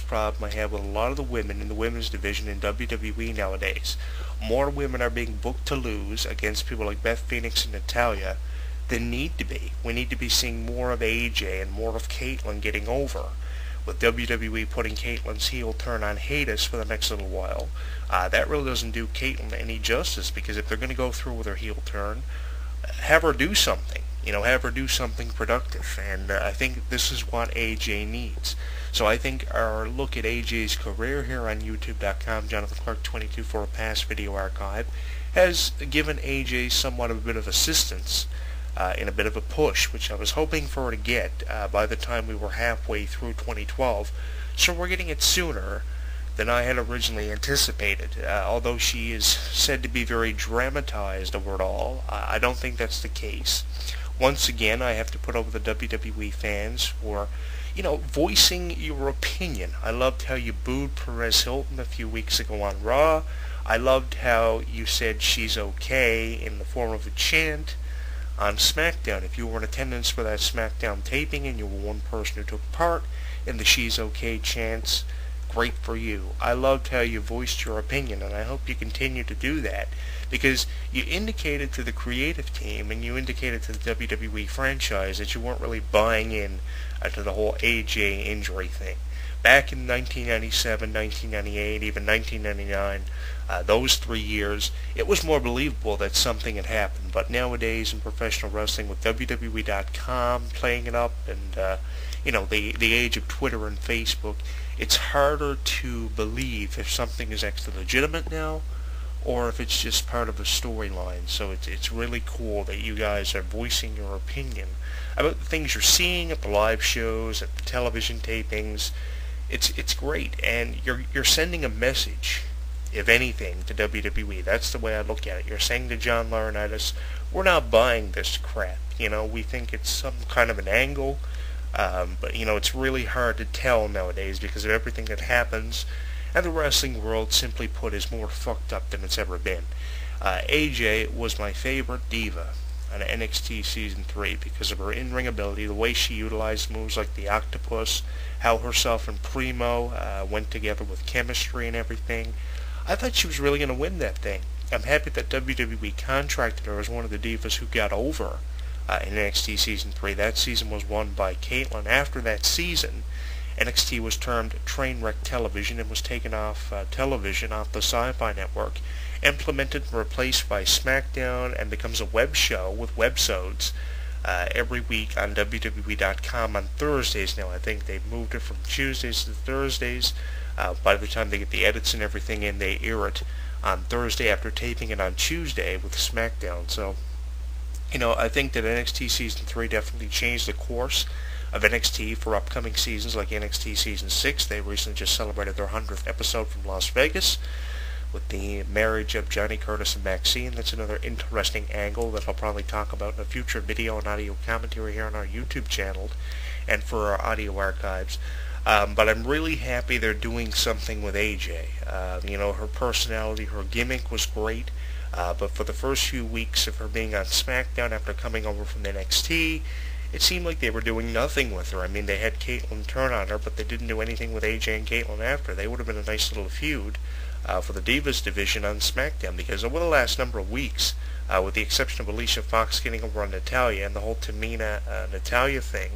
problem I have with a lot of the women in the women's division in WWE nowadays. More women are being booked to lose against people like Beth Phoenix and Natalya than need to be. We need to be seeing more of AJ and more of Caitlyn getting over, with WWE putting Caitlyn's heel turn on hiatus for the next little while. That really doesn't do Caitlyn any justice, because if they're going to go through with her heel turn, have her do something. Have her do something productive, and I think this is what AJ needs. So I think our look at AJ's career here on YouTube.com, Jonathan Clarke 22 for a past video archive, has given AJ somewhat of a bit of assistance in a bit of a push, which I was hoping for her to get by the time we were halfway through 2012. So we're getting it sooner than I had originally anticipated. Although she is said to be very dramatized over it all, I don't think that's the case. Once again, I have to put over the WWE fans for, voicing your opinion. I loved how you booed Perez Hilton a few weeks ago on Raw. I loved how you said she's okay in the form of a chant on SmackDown. If you were in attendance for that SmackDown taping and you were one person who took part in the she's okay chants, great for you. I loved how you voiced your opinion, and I hope you continue to do that, because you indicated to the creative team and you indicated to the WWE franchise that you weren't really buying in to the whole AJ injury thing. Back in 1997, 1998, even 1999, those 3 years, it was more believable that something had happened. But nowadays in professional wrestling, with WWE.com playing it up, and the age of Twitter and Facebook, it's harder to believe if something is actually legitimate now, or if it's just part of a storyline. So it's really cool that you guys are voicing your opinion about the things you're seeing at the live shows, at the television tapings. It's great, and you're sending a message, if anything, to WWE. That's the way I look at it. You're saying to John Laurinaitis, we're not buying this crap. We think it's some kind of an angle, but it's really hard to tell nowadays because of everything that happens, and the wrestling world, simply put, is more fucked up than it's ever been. AJ was my favorite diva on NXT Season 3 because of her in-ring ability, the way she utilized moves like the octopus, how herself and Primo went together with chemistry and everything. I thought she was really going to win that thing. I'm happy that WWE contracted her as one of the divas who got over in NXT Season 3. That season was won by Caitlyn. After that season, NXT was termed Trainwreck Television and was taken off television, off the Sci-Fi Network, implemented and replaced by SmackDown, and becomes a web show with websodes every week on WWE.com on Thursdays now. I think they've moved it from Tuesdays to Thursdays. By the time they get the edits and everything in, they air it on Thursday after taping it on Tuesday with SmackDown. So, I think that NXT Season 3 definitely changed the course of NXT for upcoming seasons like NXT Season 6. They recently just celebrated their 100th episode from Las Vegas with the marriage of Johnny Curtis and Maxine. That's another interesting angle that I'll probably talk about in a future video and audio commentary here on our YouTube channel and for our audio archives. But I'm really happy they're doing something with AJ. Her personality, her gimmick was great. But for the first few weeks of her being on SmackDown after coming over from NXT, it seemed like they were doing nothing with her. I mean, they had Caitlyn turn on her, but they didn't do anything with AJ and Caitlyn after. They would have been a nice little feud for the Divas division on SmackDown, because over the last number of weeks, with the exception of Alicia Fox getting over on Natalya and the whole Tamina-Natalya thing,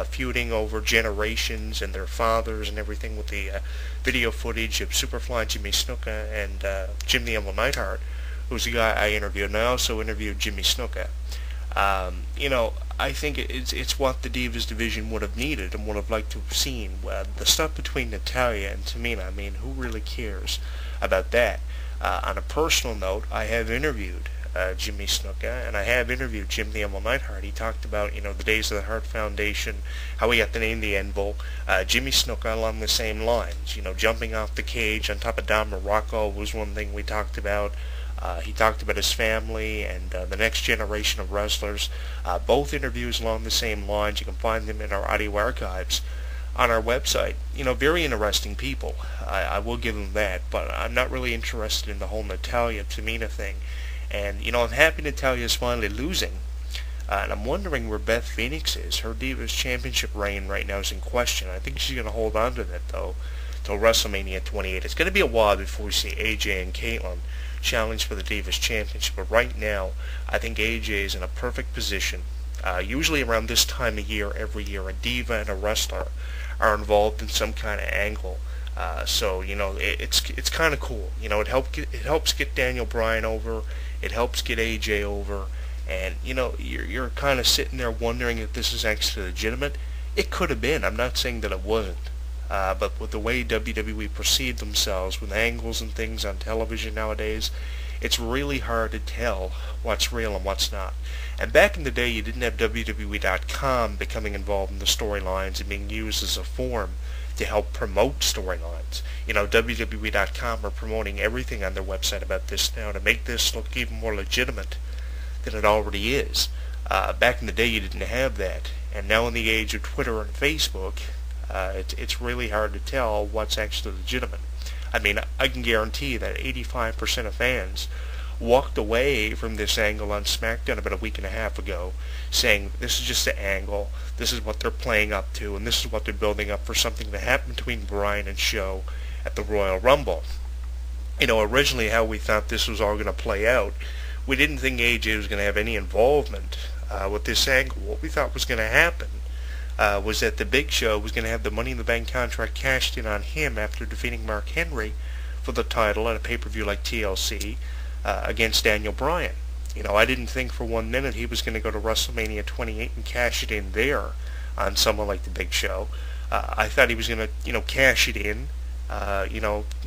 feuding over generations and their fathers and everything, with the video footage of Superfly Jimmy Snuka and Jim the Animal Neidhart, who's the guy I interviewed, and I also interviewed Jimmy Snuka. I think it's what the Divas division would have needed and would have liked to have seen. The stuff between Natalya and Tamina, I mean, who really cares about that? On a personal note, I have interviewed Jimmy Snuka, and I have interviewed Jim the Animal Neidhart. He talked about, the days of the Hart Foundation, how he got the name The Anvil. Jimmy Snuka along the same lines, jumping off the cage on top of Don Morocco was one thing we talked about. He talked about his family and the next generation of wrestlers. Both interviews along the same lines. You can find them in our audio archives on our website. Very interesting people. I will give them that, but I'm not really interested in the whole Natalya-Tamina thing. And, I'm happy Natalya is finally losing And I'm wondering where Beth Phoenix is. Her Divas Championship reign right now is in question. I think she's going to hold on to that, though, till WrestleMania 28. It's going to be a while before we see AJ and Caitlyn challenge for the Divas Championship. But right now, I think AJ is in a perfect position. Usually around this time of year, every year, a diva and a wrestler are involved in some kind of angle. So it's kind of cool. It helps get Daniel Bryan over. It helps get AJ over. And you're kind of sitting there wondering if this is actually legitimate. It could have been. I'm not saying that it wasn't. But with the way WWE perceive themselves with angles and things on television nowadays, it's really hard to tell what's real and what's not. And back in the day, you didn't have WWE.com becoming involved in the storylines and being used as a forum to help promote storylines. WWE.com are promoting everything on their website about this now to make this look even more legitimate than it already is. Back in the day, you didn't have that. And now in the age of Twitter and Facebook, it's really hard to tell what's actually legitimate. I mean, I can guarantee that 85% of fans walked away from this angle on SmackDown about a week and a half ago saying this is just an angle, this is what they're playing up to, and this is what they're building up for something to happen between Bryan and Show at the Royal Rumble. Originally how we thought this was all going to play out, we didn't think AJ was going to have any involvement with this angle. What we thought was going to happen was that the Big Show was going to have the Money in the Bank contract cashed in on him after defeating Mark Henry for the title at a pay-per-view like TLC against Daniel Bryan. I didn't think for 1 minute he was going to go to WrestleMania 28 and cash it in there on someone like the Big Show. I thought he was going to, cash it in,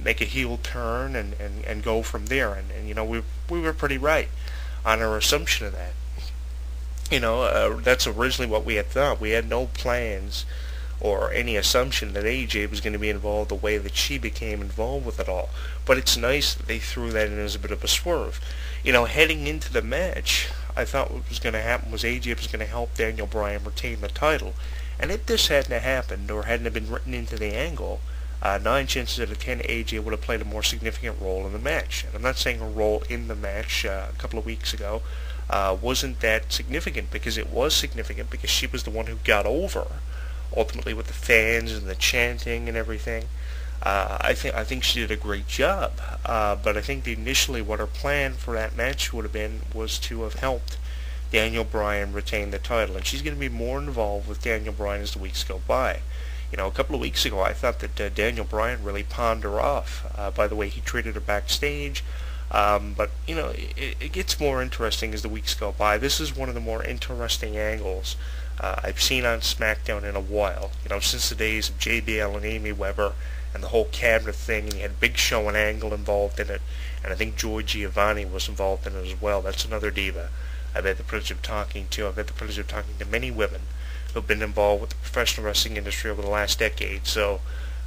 make a heel turn and go from there. And we were pretty right on our assumption of that. That's originally what we had thought. We had no plans or any assumption that AJ was going to be involved the way that she became involved with it all. But it's nice that they threw that in as a bit of a swerve. Heading into the match, I thought what was going to happen was AJ was going to help Daniel Bryan retain the title. And if this hadn't happened or hadn't been written into the angle, 9 chances out of 10 AJ would have played a more significant role in the match. And I'm not saying her role in the match a couple of weeks ago wasn't that significant, because it was significant because she was the one who got over ultimately with the fans and the chanting and everything. I think she did a great job, but I think initially what her plan for that match would have been was to have helped Daniel Bryan retain the title, and she's going to be more involved with Daniel Bryan as the weeks go by. A couple of weeks ago I thought that Daniel Bryan really pawned her off by the way he treated her backstage. But it gets more interesting as the weeks go by. This is one of the more interesting angles I've seen on SmackDown in a while. Since the days of JBL and Amy Weber and the whole cabinet thing, and you had Big Show and Angle involved in it, and I think Joy Giovanni was involved in it as well. That's another diva I've had the privilege of talking to. I've had the privilege of talking to many women who've been involved with the professional wrestling industry over the last decade. So,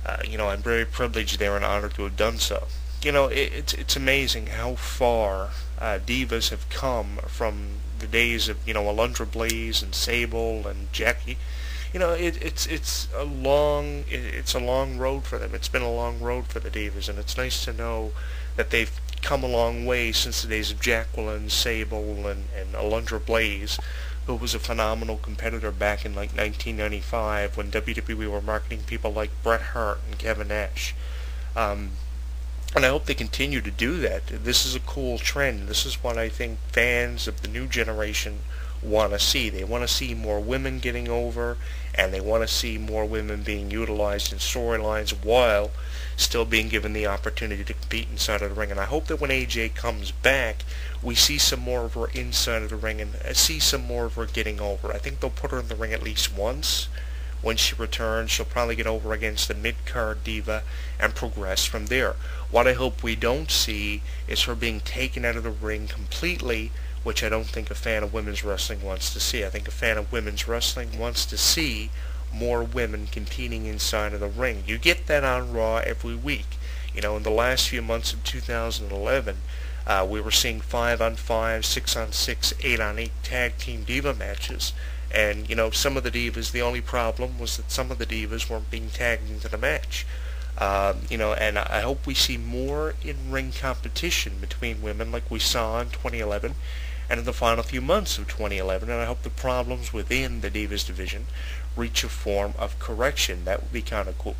I'm very privileged there and honored to have done so. It's amazing how far divas have come from the days of Alundra Blaze and Sable and Jackie. It's a long road for them. It's been a long road for the divas, and it's nice to know that they've come a long way since the days of Jacqueline, Sable, and Alundra Blaze, who was a phenomenal competitor back in like 1995 when WWE were marketing people like Bret Hart and Kevin Nash. And I hope they continue to do that. This is a cool trend. This is what I think fans of the new generation want to see. They want to see more women getting over, and they want to see more women being utilized in storylines while still being given the opportunity to compete inside of the ring. And I hope that when AJ comes back, we see some more of her inside of the ring and see some more of her getting over. I think they'll put her in the ring at least once. When she returns, she'll probably get over against the mid-card diva and progress from there. What I hope we don't see is her being taken out of the ring completely, which I don't think a fan of women's wrestling wants to see. I think a fan of women's wrestling wants to see more women competing inside of the ring. You get that on Raw every week. In the last few months of 2011, we were seeing 5-on-5, 6-on-6, 8-on-8 tag team diva matches. And, some of the divas, the only problem was that some of the divas weren't being tagged into the match. And I hope we see more in-ring competition between women like we saw in 2011 and in the final few months of 2011, and I hope the problems within the Divas division reach a form of correction. That would be kind of cool.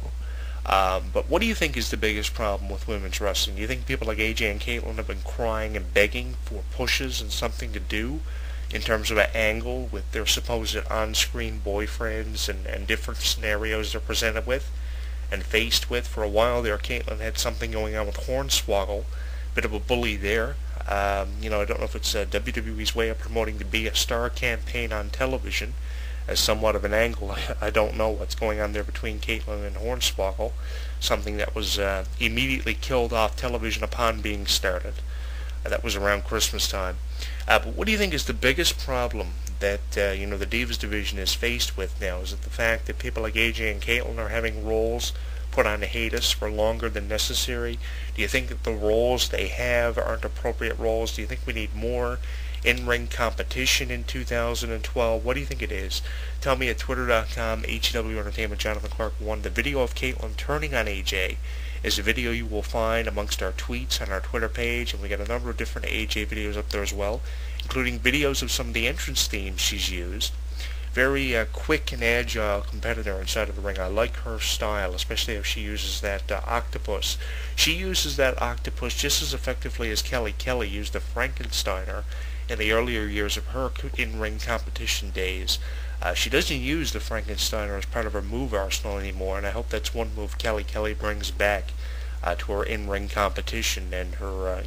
But what do you think is the biggest problem with women's wrestling? Do you think people like AJ and Caitlyn have been crying and begging for pushes and something to do in terms of an angle with their supposed on-screen boyfriends and different scenarios they're presented with and faced with? For a while there, Caitlyn had something going on with Hornswoggle, bit of a bully there. I don't know if it's WWE's way of promoting the Be a Star campaign on television as somewhat of an angle. I don't know what's going on there between Caitlyn and Hornswoggle, something that was immediately killed off television upon being started. That was around Christmas time. But what do you think is the biggest problem that the Divas division is faced with now? Is it the fact that people like AJ and Caitlyn are having roles put on hiatus for longer than necessary? Do you think that the roles they have aren't appropriate roles? Do you think we need more in-ring competition in 2012? What do you think it is? Tell me at twitter.com, HW Entertainment, Jonathan Clarke 1. The video of Caitlyn turning on AJ is a video you will find amongst our tweets on our Twitter page, and we got a number of different AJ videos up there as well, including videos of some of the entrance themes she's used. Very quick and agile competitor inside of the ring. I like her style, especially if she uses that octopus. She uses that octopus just as effectively as Kelly used the Frankensteiner in the earlier years of her in-ring competition days. She doesn't use the Frankensteiner as part of her move arsenal anymore, and I hope that's one move Kelly brings back to her in-ring competition and her,